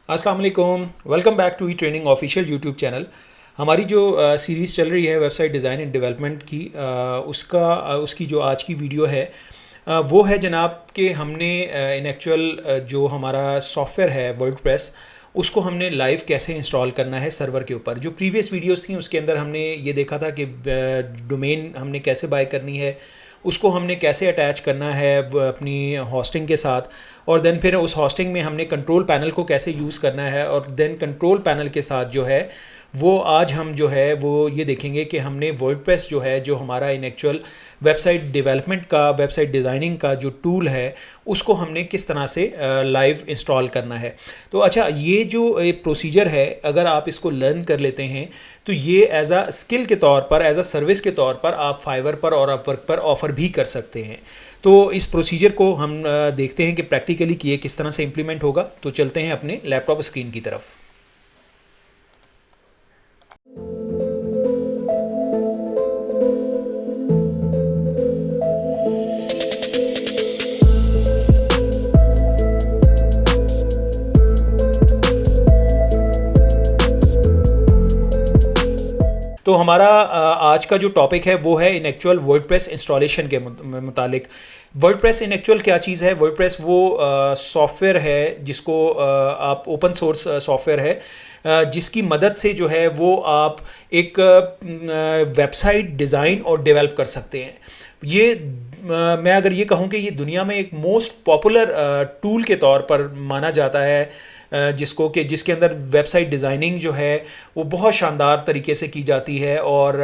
अस्सलाम वालेकुम, welcome back to E training official YouTube channel. हमारी जो सीरीज़ चल रही है वेबसाइट डिज़ाइन एंड डेवलपमेंट की, उसकी जो आज की वीडियो है वो है जनाब कि हमने इन एक्चुअल जो हमारा सॉफ्टवेयर है वर्डप्रेस, उसको हमने लाइव कैसे इंस्टॉल करना है सर्वर के ऊपर। जो प्रीवियस वीडियोस थी उसके अंदर हमने ये देखा था कि डोमेन हमने कैसे बाय करनी है, उसको हमने कैसे अटैच करना है अपनी होस्टिंग के साथ, और देन फिर उस होस्टिंग में हमने कंट्रोल पैनल को कैसे यूज़ करना है, और देन कंट्रोल पैनल के साथ जो है वो आज हम जो है वो ये देखेंगे कि हमने वर्डप्रेस जो है, जो हमारा इन एक्चुअल वेबसाइट डेवलपमेंट का, वेबसाइट डिज़ाइनिंग का जो टूल है, उसको हमने किस तरह से लाइव इंस्टॉल करना है। तो अच्छा, ये जो प्रोसीजर है अगर आप इसको लर्न कर लेते हैं तो ये एज अ स्किल के तौर पर, एज अ सर्विस के तौर पर आप फाइवर पर और अपवर्क पर ऑफ़र भी कर सकते हैं। तो इस प्रोसीजर को हम देखते हैं कि प्रैक्टिकली कि ये किस तरह से इम्प्लीमेंट होगा। तो चलते हैं अपने लैपटॉप स्क्रीन की तरफ। तो हमारा आज का जो टॉपिक है वो है इन एक्चुअल वर्डप्रेस इंस्टॉलेशन के मुतालिक। वर्डप्रेस इन एक्चुअल क्या चीज़ है? वर्डप्रेस वो सॉफ्टवेयर है जिसको आप ओपन सोर्स सॉफ्टवेयर है जिसकी मदद से जो है वो आप एक वेबसाइट डिज़ाइन और डेवलप कर सकते हैं। ये मैं अगर ये कहूँ कि ये दुनिया में एक मोस्ट पॉपुलर टूल के तौर पर माना जाता है, जिसके अंदर वेबसाइट डिज़ाइनिंग जो है वो बहुत शानदार तरीके से की जाती है। और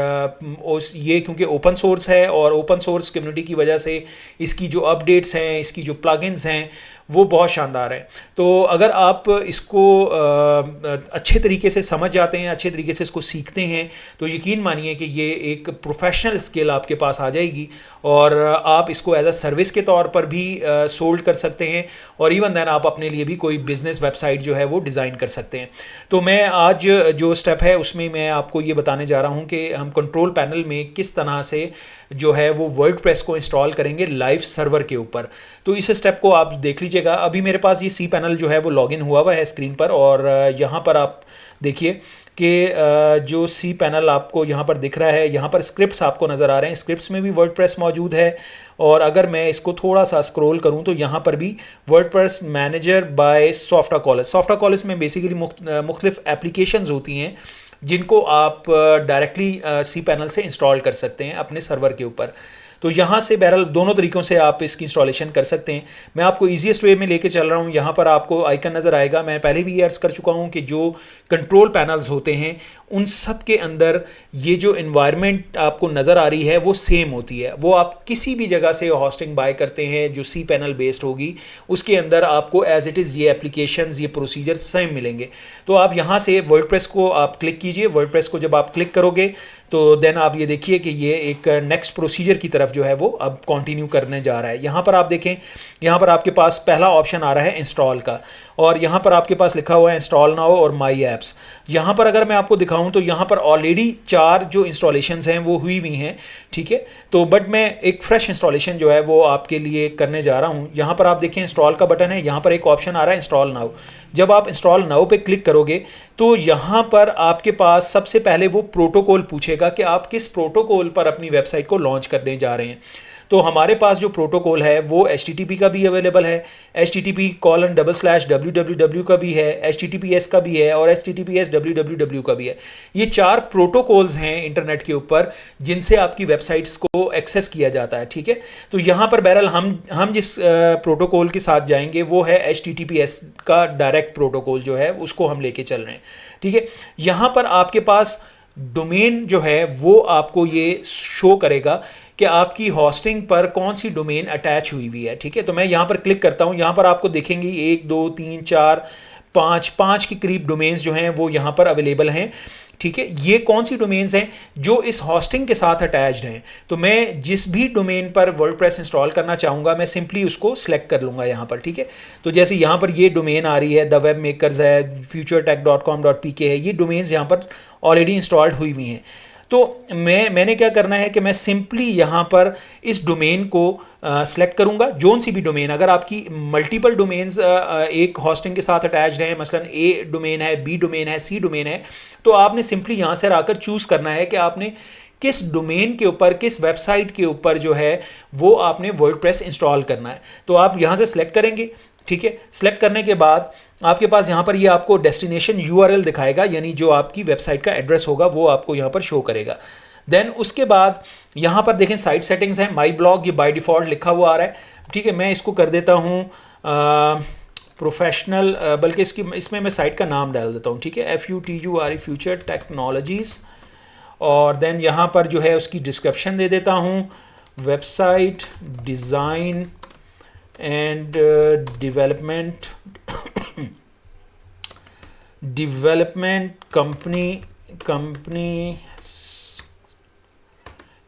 ये क्योंकि ओपन सोर्स है और ओपन सोर्स कम्युनिटी की वजह से इसकी जो अपडेट्स हैं, इसकी जो प्लगइन्स हैं, वो बहुत शानदार हैं। तो अगर आप इसको अच्छे तरीके से समझ जाते हैं, अच्छे तरीके से इसको सीखते हैं, तो यकीन मानिए कि ये एक प्रोफेशनल स्किल आपके पास आ जाएगी और आप इसको एज अ सर्विस के तौर पर भी सोल्ड कर सकते हैं, और इवन देन आप अपने लिए भी कोई बिज़नेस वेबसाइट जो है वो डिज़ाइन कर सकते हैं। तो मैं आज जो स्टेप है उसमें मैं आपको ये बताने जा रहा हूँ कि हम कंट्रोल पैनल में किस तरह से जो है वो वर्डप्रेस को इंस्टॉल करेंगे लाइव सर्वर के ऊपर। तो इस स्टेप को आप देख लीजिएगा। अभी मेरे पास ये सी पैनल जो है वो लॉगिन हुआ है स्क्रीन पर, और यहाँ पर आप देखिए कि जो सी पैनल आपको यहाँ पर दिख रहा है, यहाँ पर स्क्रिप्ट्स आपको नज़र आ रहे हैं। स्क्रिप्ट्स में भी वर्डप्रेस मौजूद है, और अगर मैं इसको थोड़ा सा स्क्रॉल करूँ तो यहाँ पर भी वर्डप्रेस मैनेजर बाय सॉफ्टाकॉलस। सॉफ्टाकॉलस में बेसिकली मुख्तलिफ एप्लीकेशंस होती हैं जिनको आप डायरेक्टली सी पैनल से इंस्टॉल कर सकते हैं अपने सर्वर के ऊपर। तो यहाँ से बहरहाल दोनों तरीक़ों से आप इसकी इंस्टॉलेशन कर सकते हैं। मैं आपको ईजीएस्ट वे में लेके चल रहा हूँ। यहाँ पर आपको आइकन नज़र आएगा। मैं पहले भी ये अर्ज़ कर चुका हूँ कि जो कंट्रोल पैनल्स होते हैं उन सब के अंदर ये जो इन्वायरमेंट आपको नज़र आ रही है वो सेम होती है। वो आप किसी भी जगह से होस्टिंग बाय करते हैं जो सी पैनल बेस्ड होगी, उसके अंदर आपको एज इट इज़ ये एप्लीकेशंस, ये प्रोसीजर सेम मिलेंगे। तो आप यहाँ से वर्डप्रेस को आप क्लिक कीजिए। वर्डप्रेस को जब आप क्लिक करोगे तो देन आप ये देखिए कि ये एक नेक्स्ट प्रोसीजर की तरफ जो है वो अब कंटिन्यू करने जा रहा है। यहाँ पर आप देखें, यहाँ पर आपके पास पहला ऑप्शन आ रहा है इंस्टॉल का, और यहाँ पर आपके पास लिखा हुआ है इंस्टॉल नाउ और माई ऐप्स। यहाँ पर अगर मैं आपको दिखाऊं तो यहाँ पर ऑलरेडी 4 जो इंस्टॉलेशंस हैं वो हुई हुई हैं, ठीक है। तो बट मैं एक फ्रेश इंस्टॉलेशन जो है वो आपके लिए करने जा रहा हूँ। यहाँ पर आप देखें इंस्टॉल का बटन है, यहाँ पर एक ऑप्शन आ रहा है इंस्टॉल नाउ। जब आप इंस्टॉल नाउ पे क्लिक करोगे तो यहाँ पर आपके पास सबसे पहले वो प्रोटोकॉल पूछेगा कि आप किस प्रोटोकॉल पर अपनी वेबसाइट को लॉन्च करने जा रहे हैं। तो हमारे पास जो प्रोटोकॉल है वो HTTP का भी अवेलेबल है, HTTP://www का भी है, HTTPS का भी है और HTTPS://www का भी है। ये 4 प्रोटोकॉल्स हैं इंटरनेट के ऊपर जिनसे आपकी वेबसाइट्स को एक्सेस किया जाता है, ठीक है। तो यहाँ पर बहरहाल हम जिस प्रोटोकॉल के साथ जाएंगे वो है HTTPS का डायरेक्ट प्रोटोकॉल जो है उसको हम लेके चल रहे हैं, ठीक है। यहाँ पर आपके पास डोमेन जो है वो आपको ये शो करेगा कि आपकी होस्टिंग पर कौन सी डोमेन अटैच हुई हुई है, ठीक है। तो मैं यहाँ पर क्लिक करता हूँ। यहाँ पर आपको देखेंगे 1 2 3 4 5 के करीब डोमेन्स जो हैं वो यहाँ पर अवेलेबल हैं, ठीक है। ये कौन सी डोमेन्स हैं जो इस होस्टिंग के साथ अटैच्ड हैं। तो मैं जिस भी डोमेन पर वर्डप्रेस इंस्टॉल करना चाहूँगा मैं सिंपली उसको सिलेक्ट कर लूँगा यहाँ पर, ठीक है। तो जैसे यहाँ पर ये डोमेन आ रही है, द वेब मेकर्स है, futuretech.com.pk है, ये डोमेन्स यहाँ पर ऑलरेडी इंस्टॉल्ड हुई हुई हैं। तो मैंने क्या करना है कि मैं सिंपली यहाँ पर इस डोमेन को सेलेक्ट करूँगा, जोन सी भी डोमेन। अगर आपकी मल्टीपल डोमेन्स एक होस्टिंग के साथ अटैच्ड हैं, मसलन ए डोमेन है, बी डोमेन है, सी डोमेन है, तो आपने सिंपली यहाँ से आकर चूज़ करना है कि आपने किस डोमेन के ऊपर, किस वेबसाइट के ऊपर जो है वो आपने वर्डप्रेस इंस्टॉल करना है। तो आप यहाँ से सिलेक्ट करेंगे, ठीक है। सिलेक्ट करने के बाद आपके पास यहाँ पर ये आपको डेस्टिनेशन यूआरएल दिखाएगा, यानी जो आपकी वेबसाइट का एड्रेस होगा वो आपको यहाँ पर शो करेगा। देन उसके बाद यहाँ पर देखें साइट सेटिंग्स हैं, माई ब्लॉग, ये बाय डिफ़ॉल्ट लिखा हुआ आ रहा है, ठीक है। मैं इसको कर देता हूँ प्रोफेशनल, बल्कि इसमें मैं साइट का नाम डाल देता हूँ, ठीक है, FUTURE फ्यूचर टेक्नोलॉजीज़। और देन यहाँ पर जो है उसकी डिस्क्रिप्शन दे देता हूँ, website design and development company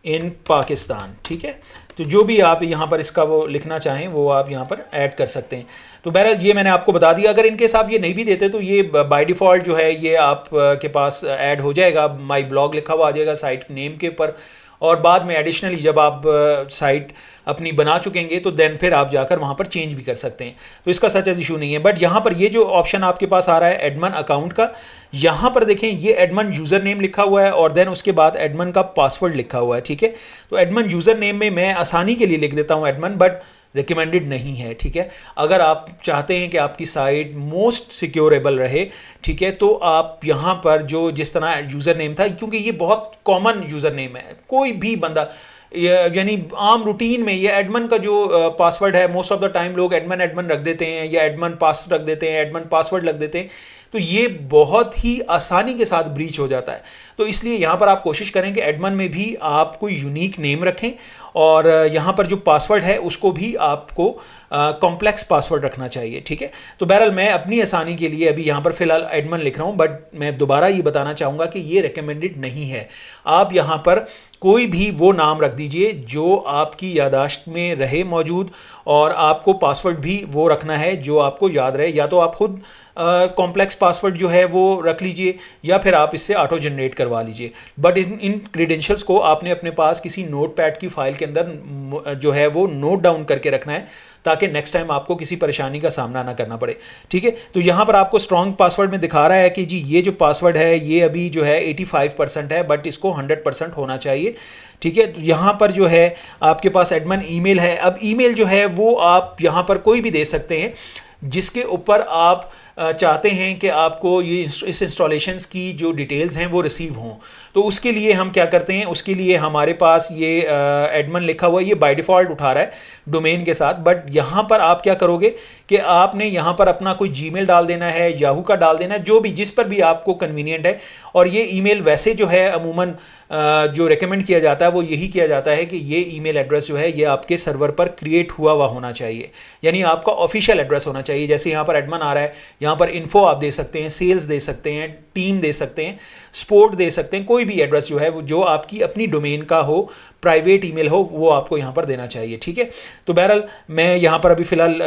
इन पाकिस्तान, ठीक है। तो जो भी आप यहाँ पर इसका वो लिखना चाहें वो आप यहाँ पर ऐड कर सकते हैं। तो बहरहाल ये मैंने आपको बता दिया। अगर इनकेस आप ये नहीं भी देते तो ये बाय डिफ़ॉल्ट जो है ये आप के पास ऐड हो जाएगा, माई ब्लॉग लिखा हुआ आ जाएगा साइट नेम के ऊपर। और बाद में एडिशनली जब आप साइट अपनी बना चुकेंगे तो देन फिर आप जाकर वहाँ पर चेंज भी कर सकते हैं, तो इसका सच इशू नहीं है। बट यहाँ पर ये जो ऑप्शन आपके पास आ रहा है एडमन अकाउंट का, यहाँ पर देखें ये एडमन यूज़र नेम लिखा हुआ है और देन उसके बाद एडमन का पासवर्ड लिखा हुआ है, ठीक है। तो एडमन यूज़र नेम में मैं आसानी के लिए लिख देता हूँ एडमन, बट रिकमेंडेड नहीं है, ठीक है। अगर आप चाहते हैं कि आपकी साइट मोस्ट सिक्योरेबल रहे, ठीक है, तो आप यहाँ पर जो जिस तरह यूज़र नेम था, क्योंकि ये बहुत कॉमन यूज़र नेम है, कोई भी बंदा यानी आम रूटीन में ये एडमन का जो पासवर्ड है, मोस्ट ऑफ द टाइम लोग एडमन एडमन रख देते हैं या एडमन पास रख देते हैं, एडमन पासवर्ड रख देते हैं, तो ये बहुत ही आसानी के साथ ब्रीच हो जाता है। तो इसलिए यहाँ पर आप कोशिश करें कि एडमन में भी आप कोई यूनिक नेम रखें और यहाँ पर जो पासवर्ड है उसको भी आपको कॉम्प्लेक्स पासवर्ड रखना चाहिए, ठीक है। तो बहरहाल मैं अपनी आसानी के लिए अभी यहाँ पर फ़िलहाल एडमन लिख रहा हूँ, बट मैं दोबारा ये बताना चाहूँगा कि ये रिकमेंडेड नहीं है। आप यहाँ पर कोई भी वो नाम रख दीजिए जो आपकी यादाश्त में रहे मौजूद, और आपको पासवर्ड भी वो रखना है जो आपको याद रहे। या तो आप खुद कॉम्प्लेक्स पासवर्ड जो है वो रख लीजिए या फिर आप इससे ऑटो जनरेट करवा लीजिए, बट इन क्रीडेंशियल्स को आपने अपने पास किसी नोटपैड की फ़ाइल के अंदर जो है वो नोट डाउन करके रखना है ताकि नेक्स्ट टाइम आपको किसी परेशानी का सामना ना करना पड़े, ठीक है। तो यहाँ पर आपको स्ट्रॉन्ग पासवर्ड में दिखा रहा है कि जी ये जो पासवर्ड है ये अभी जो है 85% है, बट इसको 100% होना चाहिए, ठीक है। तो यहाँ पर जो है आपके पास एडमन ईमेल है। अब ईमेल जो है वो आप यहाँ पर कोई भी दे सकते हैं जिसके ऊपर आप चाहते हैं कि आपको ये इस इंस्टॉलेशंस की जो डिटेल्स हैं वो रिसीव हों। तो उसके लिए हम क्या करते हैं, उसके लिए हमारे पास ये एडमन लिखा हुआ है, ये बाय डिफ़ॉल्ट उठा रहा है डोमेन के साथ, बट यहाँ पर आप क्या करोगे कि आपने यहाँ पर अपना कोई जीमेल डाल देना है, याहू का डाल देना है, जो भी जिस पर भी आपको कन्वीनियंट है। और ये ईमेल वैसे जो है अमूमन जो रेकमेंड किया जाता है वो यही किया जाता है कि ये ईमेल एड्रेस जो है ये आपके सर्वर पर क्रिएट हुआ होना चाहिए, यानी आपका ऑफिशियल एड्रेस होना चाहिए। जैसे यहाँ पर एडमन आ रहा है, यहाँ पर इन्फो आप दे सकते हैं, सेल्स दे सकते हैं, टीम दे सकते हैं, सपोर्ट दे सकते हैं, कोई भी एड्रेस जो है वो जो आपकी अपनी डोमेन का हो, प्राइवेट ईमेल हो, वो आपको यहाँ पर देना चाहिए, ठीक है। तो बहरहाल मैं यहाँ पर अभी फ़िलहाल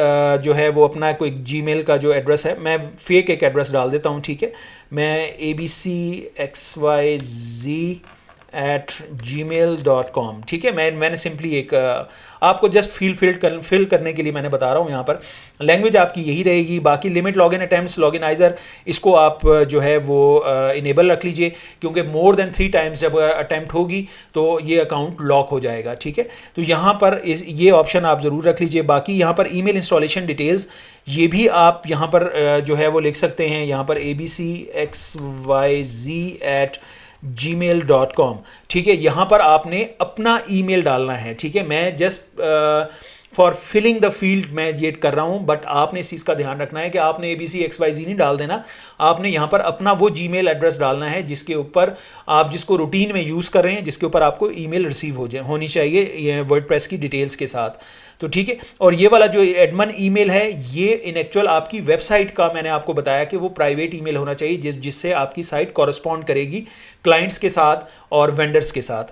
जो है वो अपना कोई जीमेल का जो एड्रेस है मैं फेक एक एड्रेस डाल देता हूँ, ठीक है। मैं abcxyz@gmail.com, ठीक है। मैंने सिंपली एक आपको जस्ट फिल करने के लिए मैंने बता रहा हूँ। यहाँ पर लैंग्वेज आपकी यही रहेगी। बाकी लिमिट लॉगिन अटैम्प्ट्स, लॉगिनाइजर, इसको आप जो है वो इनेबल रख लीजिए, क्योंकि मोर देन 3 टाइम्स जब अटैम्प्ट होगी तो ये अकाउंट लॉक हो जाएगा, ठीक है। तो यहाँ पर ये ऑप्शन आप ज़रूर रख लीजिए। बाकी यहाँ पर ईमेल इंस्टॉलेशन डिटेल्स ये भी आप यहाँ पर जो है वो लिख सकते हैं। यहाँ पर abcxyz@gmail.com, ठीक है। यहाँ पर आपने अपना ईमेल डालना है, ठीक है। मैं just for filling the field मैं ये कर रहा हूँ, बट आपने इस चीज़ का ध्यान रखना है कि आपने abcxyz नहीं डाल देना। आपने यहाँ पर अपना वो जीमेल एड्रेस डालना है जिसके ऊपर आप जिसको रूटीन में यूज़ कर रहे हैं, जिसके ऊपर आपको ईमेल रिसीव होनी चाहिए वर्डप्रेस की डिटेल्स के साथ, तो ठीक है। और ये वाला जो एडमन ईमेल है ये इन एक्चुअल आपकी वेबसाइट का मैंने आपको बताया कि वो प्राइवेट ईमेल होना चाहिए जिससे आपकी साइट कॉरस्पॉन्ड करेगी क्लाइंट्स के साथ और वेंडर्स के साथ।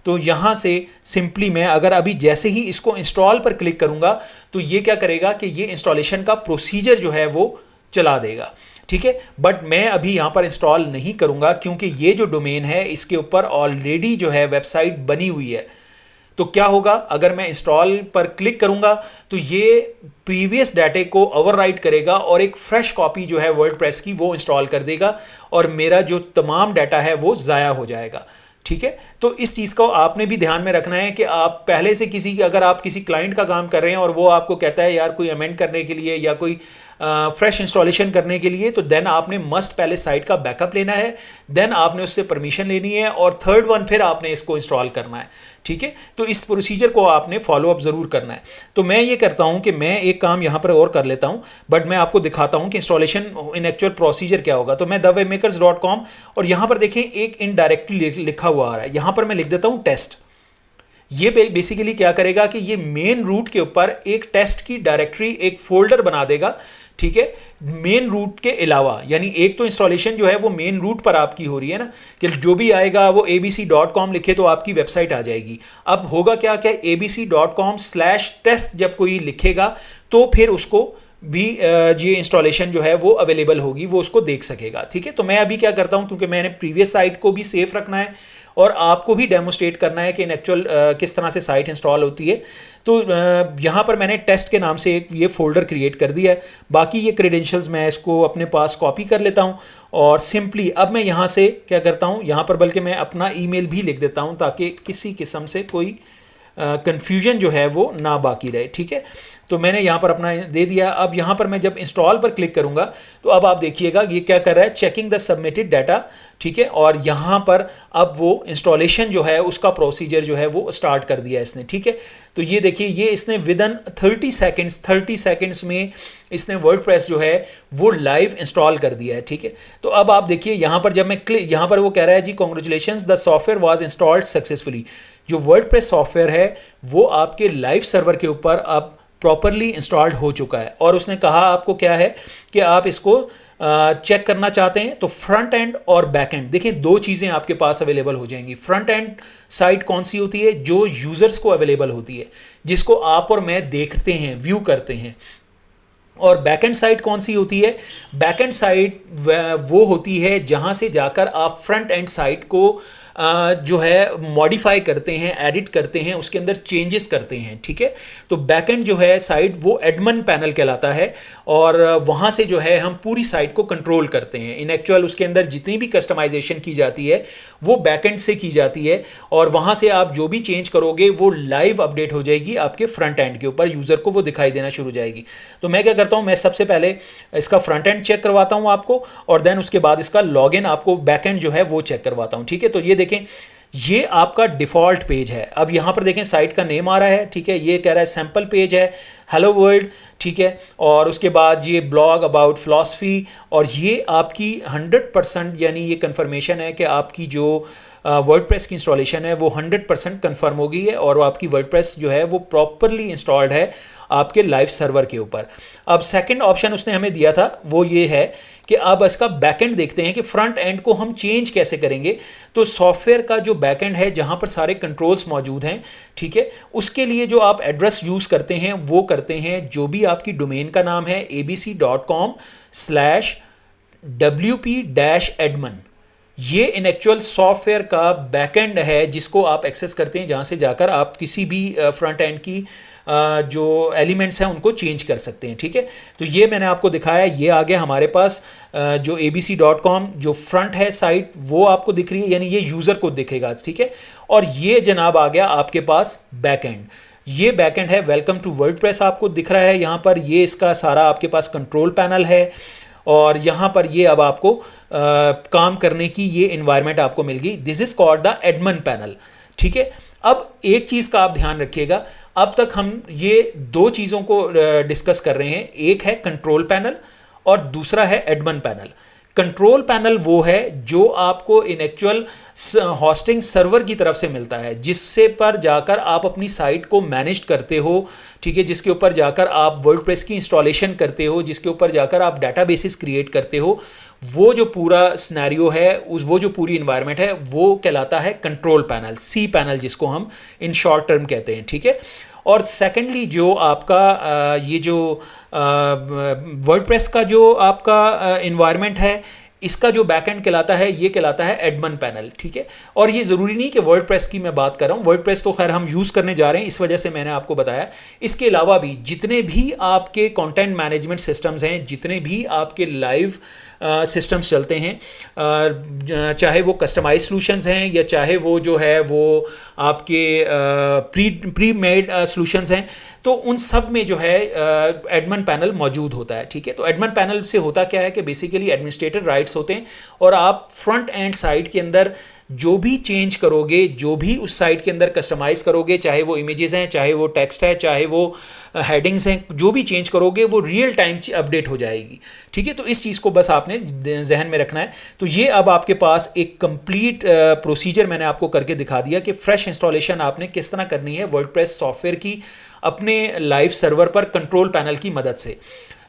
तो यहाँ से सिंपली मैं अगर अभी जैसे ही इसको इंस्टॉल पर क्लिक करूँगा तो ये क्या करेगा कि ये इंस्टॉलेशन का प्रोसीजर जो है वो चला देगा, ठीक है। बट मैं अभी यहाँ पर इंस्टॉल नहीं करूँगा क्योंकि ये जो डोमेन है इसके ऊपर ऑलरेडी जो है वेबसाइट बनी हुई है। तो क्या होगा, अगर मैं इंस्टॉल पर क्लिक करूंगा तो ये प्रीवियस डाटे को ओवरराइट करेगा और एक फ्रेश कॉपी जो है वर्डप्रेस की वो इंस्टॉल कर देगा और मेरा जो तमाम डाटा है वो ज़ाया हो जाएगा। ठीक है, तो इस चीज़ को आपने भी ध्यान में रखना है कि आप पहले से अगर आप किसी क्लाइंट का काम कर रहे हैं और वो आपको कहता है यार कोई अमेंड करने के लिए या कोई फ्रेश इंस्टॉलेशन करने के लिए, तो देन आपने मस्ट पहले साइट का बैकअप लेना है, देन आपने उससे परमिशन लेनी है और थर्ड वन फिर आपने इसको इंस्टॉल करना है। ठीक है, तो इस प्रोसीजर को आपने फॉलोअप ज़रूर करना है। तो मैं ये करता हूँ कि मैं एक काम यहाँ पर और कर लेता हूँ, बट मैं आपको दिखाता हूँ कि इंस्टॉलेशन इन एक्चुअल प्रोसीजर क्या होगा। तो मैं thewebmakers.com और यहाँ पर देखें एक इनडायरेक्टली लिखा हुआ आ रहा है, यहाँ पर मैं लिख देता हूँ टेस्ट। ये बेसिकली क्या करेगा कि ये मेन रूट के ऊपर एक टेस्ट की डायरेक्टरी, एक फोल्डर बना देगा। ठीक है, मेन रूट के अलावा, यानी एक तो इंस्टॉलेशन जो है वो मेन रूट पर आपकी हो रही है ना, कि जो भी आएगा वो abc.com लिखे तो आपकी वेबसाइट आ जाएगी। अब होगा क्या क्या abc.com/test जब कोई लिखेगा तो फिर उसको भी ये इंस्टॉलेशन जो है वो अवेलेबल होगी, वो उसको देख सकेगा। ठीक है, तो मैं अभी क्या करता हूँ, क्योंकि मैंने प्रीवियस साइट को भी सेफ रखना है और आपको भी डेमोस्ट्रेट करना है कि इन एक्चुअल किस तरह से साइट इंस्टॉल होती है, तो यहाँ पर मैंने टेस्ट के नाम से एक ये फोल्डर क्रिएट कर दिया है। बाकी ये क्रेडेंशियल्स मैं इसको अपने पास कॉपी कर लेता हूँ और सिंपली अब मैं यहाँ से क्या करता हूँ, यहाँ पर बल्कि मैं अपना ईमेल भी लिख देता हूँ ताकि किसी किस्म से कोई कन्फ्यूजन जो है वो ना बाकी रहे। ठीक है, तो मैंने यहाँ पर अपना दे दिया। अब यहाँ पर मैं जब इंस्टॉल पर क्लिक करूँगा तो अब आप देखिएगा ये क्या कर रहा है, चेकिंग द सबमिटेड डाटा। ठीक है, और यहाँ पर अब वो इंस्टॉलेशन जो है उसका प्रोसीजर जो है वो स्टार्ट कर दिया इसने। ठीक है, तो ये देखिए ये इसने विदन 30 सेकेंड्स में इसने वर्डप्रेस जो है वो लाइव इंस्टॉल कर दिया है। ठीक है, तो अब आप देखिए यहाँ पर जब मैं यहाँ पर वो कह रहा है जी congratulations the software was installed successfully. जो वर्डप्रेस सॉफ्टवेयर है वो आपके लाइव सर्वर के ऊपर अब प्रॉपरली इंस्टॉल्ड हो चुका है। और उसने कहा आपको क्या है कि आप इसको चेक करना चाहते हैं तो फ्रंट एंड और बैक एंड, देखिए दो चीज़ें आपके पास अवेलेबल हो जाएंगी। फ्रंट एंड साइट कौन सी होती है, जो यूज़र्स को अवेलेबल होती है, जिसको आप और मैं देखते हैं, व्यू करते हैं। और बैकएंड साइट कौन सी होती है, बैकएंड साइट वो होती है जहां से जाकर आप फ्रंट एंड साइट को जो है मॉडिफाई करते हैं, एडिट करते हैं, उसके अंदर चेंजेस करते हैं। ठीक है, तो बैकएंड जो है साइट वो एडमिन पैनल कहलाता है और वहाँ से जो है हम पूरी साइट को कंट्रोल करते हैं। इन एक्चुअल उसके अंदर जितनी भी कस्टमाइजेशन की जाती है वो बैकएंड से की जाती है और वहाँ से आप जो भी चेंज करोगे वो लाइव अपडेट हो जाएगी आपके फ्रंट एंड के ऊपर, यूज़र को वो दिखाई देना शुरू हो जाएगी। तो मैं क्या करता हूँ, मैं सबसे पहले इसका फ्रंट एंड चेक करवाता हूँ आपको और देन उसके बाद इसका लॉगिन आपको बैकएंड जो है वो चेक करवाता हूँ। ठीक है, तो ये देखें ये आपका डिफ़ॉल्ट पेज है। अब यहाँ पर देखें साइट का नेम आ रहा है। ठीक है, ये कह रहा है सैम्पल पेज है, हेलो वर्ल्ड। ठीक है, और उसके बाद ये ब्लॉग अबाउट फ़िलासफ़ी और ये आपकी 100% यानी ये कंफर्मेशन है कि आपकी जो वर्डप्रेस की इंस्टॉलेशन है वो 100% कंफर्म हो गई है और आपकी वर्डप्रेस जो है वो प्रॉपरली इंस्टॉल्ड है आपके लाइव सर्वर के ऊपर। अब सेकंड ऑप्शन उसने हमें दिया था वो ये है कि अब इसका बैकएंड देखते हैं कि फ्रंट एंड को हम चेंज कैसे करेंगे। तो सॉफ्टवेयर का जो बैकएंड है जहां पर सारे कंट्रोल्स मौजूद हैं, ठीक है, उसके लिए जो आप एड्रेस यूज़ करते हैं वो करते हैं जो भी आपकी डोमेन का नाम है abc.com/wp-admin। ये इन एक्चुअल सॉफ्टवेयर का बैकएंड है जिसको आप एक्सेस करते हैं, जहाँ से जाकर आप किसी भी फ्रंट एंड की जो एलिमेंट्स हैं उनको चेंज कर सकते हैं। ठीक है, तो ये मैंने आपको दिखाया, ये आ गया हमारे पास जो abc.com जो फ्रंट है साइट वो आपको दिख रही है, यानी ये यूज़र को दिखेगा। ठीक है, और ये जनाब आ गया आपके पास बैकएंड। ये बैकएंड है, वेलकम टू वर्डप्रेस आपको दिख रहा है यहाँ पर। ये इसका सारा आपके पास कंट्रोल पैनल है और यहाँ पर ये अब आपको काम करने की ये इन्वायरमेंट आपको मिल गई। This is called the admin panel. ठीक है, अब एक चीज़ का आप ध्यान रखिएगा, अब तक हम ये दो चीज़ों को डिस्कस कर रहे हैं, एक है कंट्रोल पैनल और दूसरा है एडमिन पैनल। कंट्रोल पैनल वो है जो आपको इन एक्चुअल होस्टिंग सर्वर की तरफ से मिलता है, जिससे पर जाकर आप अपनी साइट को मैनेज करते हो। ठीक है, जिसके ऊपर जाकर आप वर्डप्रेस की इंस्टॉलेशन करते हो, जिसके ऊपर जाकर आप डाटाबेसेस क्रिएट करते हो। वो जो पूरा सिनेरियो है, वो जो पूरी इन्वायरमेंट है वो कहलाता है कंट्रोल पैनल, सी पैनल जिसको हम इन शॉर्ट टर्म कहते हैं। ठीक है, और सेकेंडली जो आपका ये जो वर्डप्रेस का जो आपका इन्वायरमेंट है, इसका जो बैकएंड कहलाता है, ये कहलाता है एडमन पैनल, ठीक है। और ये ज़रूरी नहीं कि वर्डप्रेस की मैं बात कर रहा हूँ, वर्डप्रेस तो खैर हम यूज़ करने जा रहे हैं, इस वजह से मैंने आपको बताया। इसके अलावा भी जितने भी आपके कंटेंट मैनेजमेंट सिस्टम्स हैं, जितने भी आपके लाइव सिस्टम्स चलते हैं, चाहे वो कस्टमाइज सॉल्यूशंस हैं या चाहे वो जो है वो आपके प्री मेड सॉल्यूशंस हैं, तो उन सब में जो है एडमन पैनल मौजूद होता है, ठीक है। तो एडमन पैनल से होता क्या है कि बेसिकली एडमिनिस्ट्रेटर राइट्स होते हैं, और आप फ्रंट एंड साइड के अंदर जो भी चेंज करोगे, जो भी उस साइट के अंदर कस्टमाइज़ करोगे, चाहे वो इमेजेस हैं, चाहे वो टेक्स्ट है, चाहे वो हेडिंग्स हैं, जो भी चेंज करोगे वो रियल टाइम अपडेट हो जाएगी, ठीक है। तो इस चीज़ को बस आपने जहन में रखना है। तो ये अब आपके पास एक कंप्लीट प्रोसीजर मैंने आपको करके दिखा दिया कि फ्रेश इंस्टॉलेशन आपने किस तरह करनी है वर्डप्रेस सॉफ्टवेयर की अपने लाइव सर्वर पर कंट्रोल पैनल की मदद से।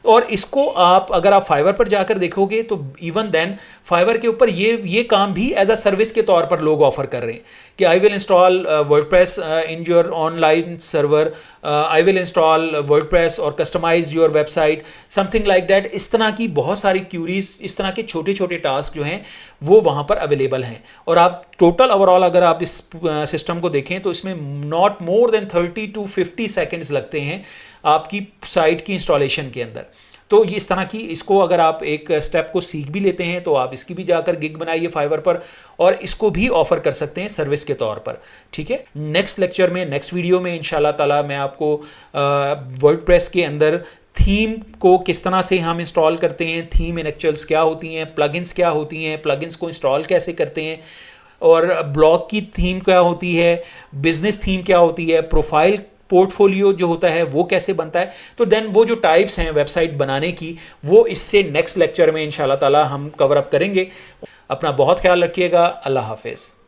और इसको आप अगर आप फाइवर पर जाकर देखोगे तो इवन देन फाइवर के ऊपर ये काम भी एज अ सर्विस के तौर पर लोग ऑफर कर रहे हैं कि I will install WordPress in your online server, I will install WordPress और customize your website, something like that. इस तरह की बहुत सारी क्यूरीज, इस तरह के छोटे छोटे टास्क जो हैं वो वहाँ पर अवेलेबल हैं। और आप टोटल ओवरऑल अगर आप इस सिस्टम को देखें तो इसमें not more than 30 to 50 seconds लगते हैं आपकी साइट की इंस्टॉलेशन के अंदर। तो ये इस तरह की, इसको अगर आप एक स्टेप को सीख भी लेते हैं तो आप इसकी भी जाकर गिग बनाइए फाइवर पर, और इसको भी ऑफर कर सकते हैं सर्विस के तौर पर, ठीक है। नेक्स्ट लेक्चर में, नेक्स्ट वीडियो में इंशाल्लाह ताला मैं आपको वर्डप्रेस के अंदर थीम को किस तरह से हम इंस्टॉल करते हैं, थीम इन एक्चुअल्स क्या होती हैं, प्लगइन्स क्या होती हैं, प्लगइन्स को इंस्टॉल कैसे करते हैं, और ब्लॉग की थीम क्या होती है, बिजनेस थीम क्या होती है, प्रोफाइल पोर्टफोलियो जो होता है वो कैसे बनता है। तो देन वो जो टाइप्स हैं वेबसाइट बनाने की, वो इससे नेक्स्ट लेक्चर में इंशाल्लाह ताला हम कवर अप करेंगे। अपना बहुत ख्याल रखिएगा। अल्लाह हाफिज़।